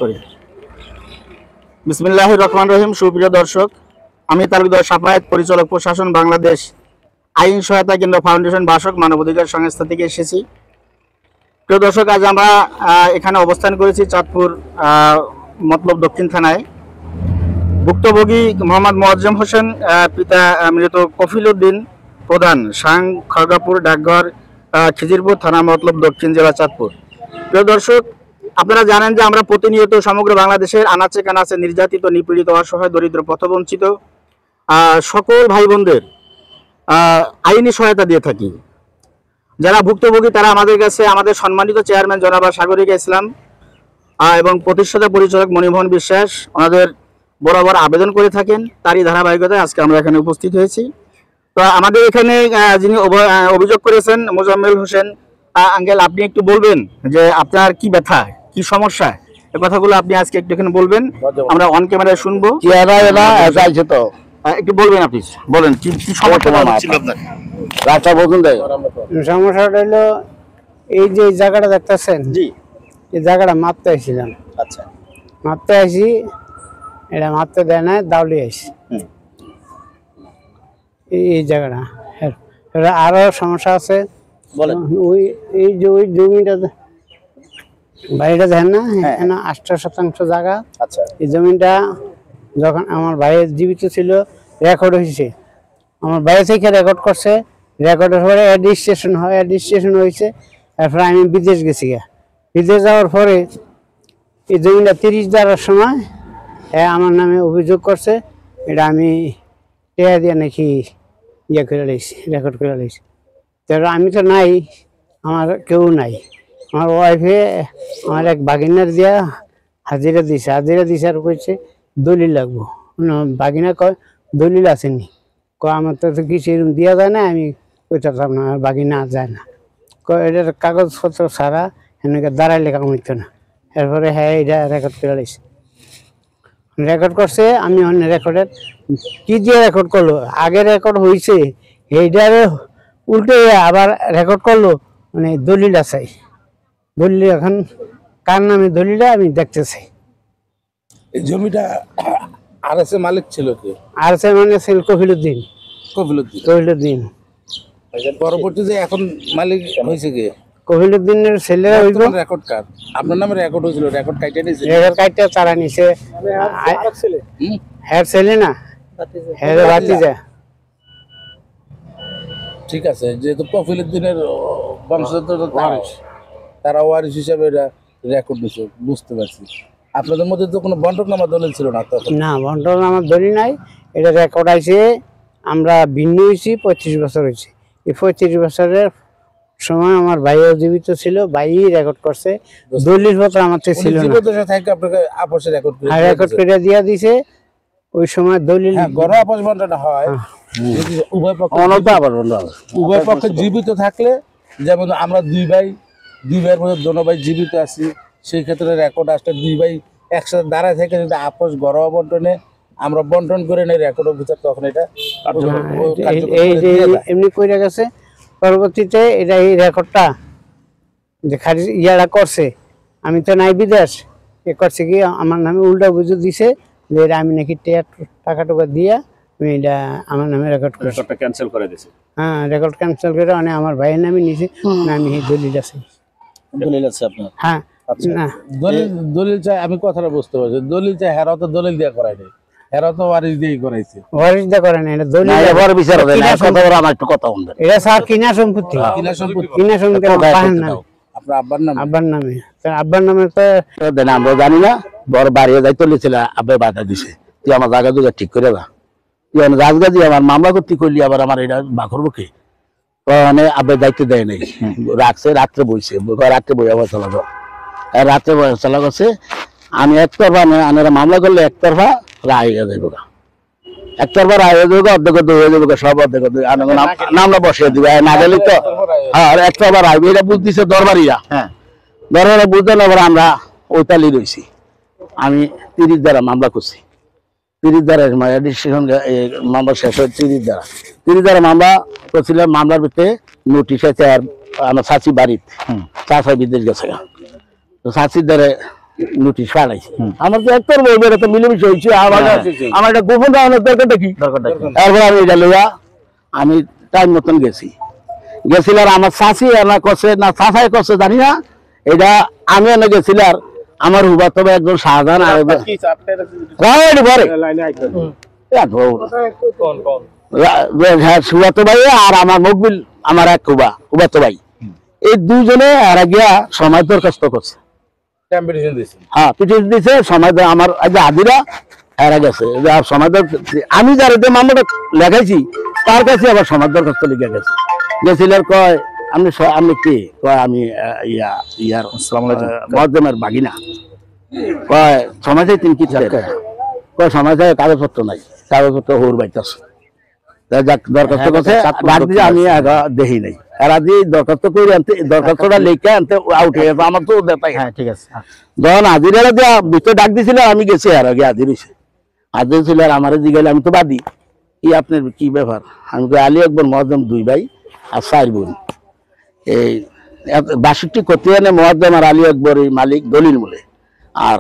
Sorry. বিসমিল্লাহির রহমানির রহিম। সুপ্রিয় দর্শক, আমি তালুকদার সাফায়েত, পরিচালক প্রশাসন, বাংলাদেশ আইন সহায়তা কেন্দ্র ফাউন্ডেশন বাসক, মানবাধিকার সংস্থা থেকে এসেছি। প্রিয় দর্শক, আজ আমরা এখানে অবস্থান করেছি চাঁদপুর মতলব দক্ষিণ থানায়। ভুক্তভোগী মোহাম্মদ মোয়াজ্জেম হোসেন, পিতা মৃত কফিল উদ্দিন প্রধান, সাং খড়গাপুর, ডাকঘর, খিজিরপুর থানা, মতলব দক্ষিণ, জেলা চাঁদপুর। প্রিয় দর্শক, আপনারা জানেন যে আমরা প্রতিনিয়ত সমগ্র বাংলাদেশের আনাচে কানাচে নির্যাতিত, নিপীড়িত, অসহায়, দরিদ্র, পথবঞ্চিত সকল ভাই বোনদের আইনি সহায়তা দিয়ে থাকি। যারা ভুক্তভোগী তারা আমাদের কাছে আমাদের সম্মানিত চেয়ারম্যান জনাব সাগরিকা ইসলাম এবং প্রতিষ্ঠাতা পরিচালক মণিমোহন বিশ্বাস ওনাদের বরাবর আবেদন করে থাকেন। তারই ধারাবাহিকতায় আজকে আমরা এখানে উপস্থিত হয়েছি। তো আমাদের এখানে যিনি অভিযোগ করেছেন মোজাম্মেল হোসেন আঙ্কেল, আপনি একটু বলবেন যে আপনার কি ব্যথা, কি সমস্যা, এই কথাগুলো আপনি আজকে একটু এখানে বলবেন, আমরা অন ক্যামেরায় শুনবো। তো একটু বলবেন, আপনি বলেন কি সমস্যা ছিল আপনার। রাস্তা বলুন। সমস্যাটা হলো এই যে জায়গাটা দেখতেছেন, জি, এই জায়গাটা মারতে আসছিলাম। আচ্ছা, মারতে আসি, এটা মারতে দেয় না, দাউলি আসি এই জায়গাটা। আরো সমস্যা আছে, ওই এই যে ওই জমিটা বাড়িটা দেখেন না, 8% জায়গা। আচ্ছা, এই জমিটা যখন আমার ভাইয়ের জীবিত ছিল রেকর্ড হয়েছে, আমার ভাই থেকে রেকর্ড করছে, রেকর্ডের পরে অ্যাডমিনিস্ট্রেশন হয়, অ্যাডমিনিস্ট্রেশন হয়েছে। তারপরে আমি বিদেশ গেছি, বিদেশ যাওয়ার পরে এই জমিটা 30 দেওয়ার সময় আমার নামে অভিযোগ করছে, এটা আমি টেয়া দিয়ে নাকি ইয়ে করে লাইছি, রেকর্ড করে লাইছি। তো আমি তো নাই, আমার কেউ নাই। আমার ওয়াইফে আমার এক বাগিনার দিয়া হাজিরা দিছে, আর কইছে দলিল লাগবো। বাগিনা কয় দলিল আসেনি, আমার তো কিছু এরকম দেওয়া যায় না। আমি কইতাম না, আমার বাগিনা যায় না, এটার কাগজপত্র ছাড়া এনেকে দাঁড়াইলে কাম হইতো না। এরপরে হ্যাঁ এটা রেকর্ড করে লাইছে, রেকর্ড করছে। আমি রেকর্ডের কি দিয়ে রেকর্ড করলো, আগে রেকর্ড হয়েছে এইটারে উল্টে আবার রেকর্ড করলো, মানে দলিল আছে। দলিল এখন কার নামে দলিলটা আমি দেখতে চাই। এই জমিটা আরএস এর মালিক ছিল কি? আরএস এর মানে ছিল কফিল উদ্দিন। পরবর্তীতে এখন মালিক হয়েছে কি? কফিল উদ্দিনের ছেলেরা হইব। রেকর্ড কার্ড আপনার নামে রেকর্ড হয়েছিল, রেকর্ড কাইটা নিছে, রেকর্ড কাইটা তারা নিছে। হ্যাঁ ছেলে না, হ্যাঁ ভাতিজা। ঠিক আছে, যেহেতু কফিল উদ্দিনের বংশধর তারা ওয়ারিশ হিসাবে এটা রেকর্ড দিছে, বুঝতে পারছি। আপনাদের মধ্যে তো কোনো বন্টকনামা দলিল ছিল না? তখন না, বন্টকনামা দলিল নাই। এটা রেকর্ড আছে, আমরা ভিন্ন হয়েছি 35 বছর হয়েছে। এই 35 বছরের সময় আমার ভাইও জীবিত ছিল, ভাই রেকর্ড করছে। দলিল পত্র আমার ছিল না, আপনাকে আপসে রেকর্ড করে দিয়া দিছে। ওই সময় দলিল গড় আপস বন্টন হয়, উভয় পক্ষে জীবিত থাকলে, যেমন আমরা দুই ভাইয়ের মধ্যে দোনো ভাই জীবিত আছি, সেই ক্ষেত্রে রেকর্ড আসলে দুই ভাই একসাথে দাঁড়ায় থেকে যদি আপস ঘরোয়া বন্টনে আমরা বন্টন করে নেই রেকর্ডের ভিতর, তখন এটা এমনি কইরা গেছে। পরবর্তীতে এটা এই রেকর্ডটা যে খারিজ ইয়ারা করছে, আমি তো নাই বিদেশ, এ করছে কি আমার নামে উল্টা অভিযোগ দিছে যে এটা আমি নাকি টাকা টাকা দিয়া আমি এটা আমার নামে রেকর্ড করে, রেকর্ডটা ক্যান্সেল করে দিছে। হ্যাঁ, রেকর্ড ক্যান্সেল করে মানে আমার ভাইয়ের নামে নিছে, আমি এই দলিল আছে। দলিল আছে আপনার? হ্যাঁ, না দলিল চাই, আমি কথাটা বুঝতে পারছি। দলিল চাই, হেরাও তো দলিল দিয়ে করাই নাই, হেরাও তো ওয়ারিশ দিয়েই করাইছে। ওয়ারিশ দিয়ে করে না, এটা দলিল এবার বিচার হবে না। কথা বলা আমার একটু কথা বলতে, এটা স্যার কিনা সম্পত্তি পাহেন না। আপনার আব্বার নামে? আব্বার নামে। আব্বার নামে তো আমরা জানি না, বড় বাড়ি যাইতে লিছিল, আব্বাই বাধা দিছে, তুই আমার জায়গা দুটো ঠিক করে দা, তুই রাজগা দিয়ে আমার মামলা করতে করলি, আবার আমার এটা বা করবো কি? মানে আব্বাই দায়িত্ব দেয় নাই, রাখছে, রাত্রে বইছে, রাত্রে বই আবার চলা যাও, রাত্রে চলা করছে। আমি একতরফা আনারা মামলা করলে একতরফা রায় হয়ে যাবো, একতরফা রায় হয়ে যাবো, অর্ধেক হয়ে যাবো, সব অর্ধেক নামলা বসিয়ে দিবে না গেলে তো। হ্যাঁ, একতরফা রায় এটা বুঝতেছে দরবারিরা। হ্যাঁ, দরবারে বুঝতে না, আমরা ওইতালি রয়েছি। আমি 30 দ্বারা মামলা করছি, 30 দ্বারা মামলা শেষ হয় 30 দ্বারা মামলা করছিলাম। মামলার ভিতরে নোটিশ আছে, আর আমার চাচি বাড়িতে, চাচা বিদেশ গেছে, তো চাচির দ্বারা নোটিশ পাঠাইছি। আমার তো একটার বলবে এটা তো মিলেমিশে হয়েছে, আমার একটা গোপন রাখানোর দরকারটা কি? তারপর আমি এটা লইয়া আমি টাইম মতন গেছিল। আর আমার চাষি এনা করছে না চাষাই করছে জানি না, এটা আমি এনে গেছিল। আর আমার হুবা তবে একজন শাহজাহান আর সুবাত ভাই আর আমার মকবিল আমার এক হুবাতো ভাই, এই দুইজনে এরা গিয়া সময় দরখাস্ত করছে। হ্যাঁ পিটিশন দিছে সময় আমার আদিরা এরা গেছে সময়। আমি যার মামলাটা লেখাইছি তার কাছে আবার সময় দরখাস্ত লিখে গেছিল। কয় আপনি কি কয় আমি ইয়ার মজমের বাগিনা। কয় সময় চাই তিন কি কয় সময় চাই কাগজপত্র নাই, কাগজপত্র হোর বাইতাছে দরখাস্ত করছে ডাক দিয়ে আমি দেখি নাই। এরা দিয়ে দরখাস্ত করে আনতে দরখাস্তটা লিখে আনতে আউট হয়ে গেছে আমার তো দেখাই। হ্যাঁ ঠিক আছে। যখন হাজিরা দেওয়া ভিতরে ডাক দিছিল আমি গেছি আর আগে হাজির হয়েছে। হাজির ছিল আর আমার জিগাইলে আমি তো বাদি কি আপনার কি ব্যাপার? আমি তো আলী আকবর মহাজম 2 ভাই আর 4 বোন। এই 62 কতিয়ানে মহাজম আর আলী আকবর এই মালিক দলিল মূলে। আর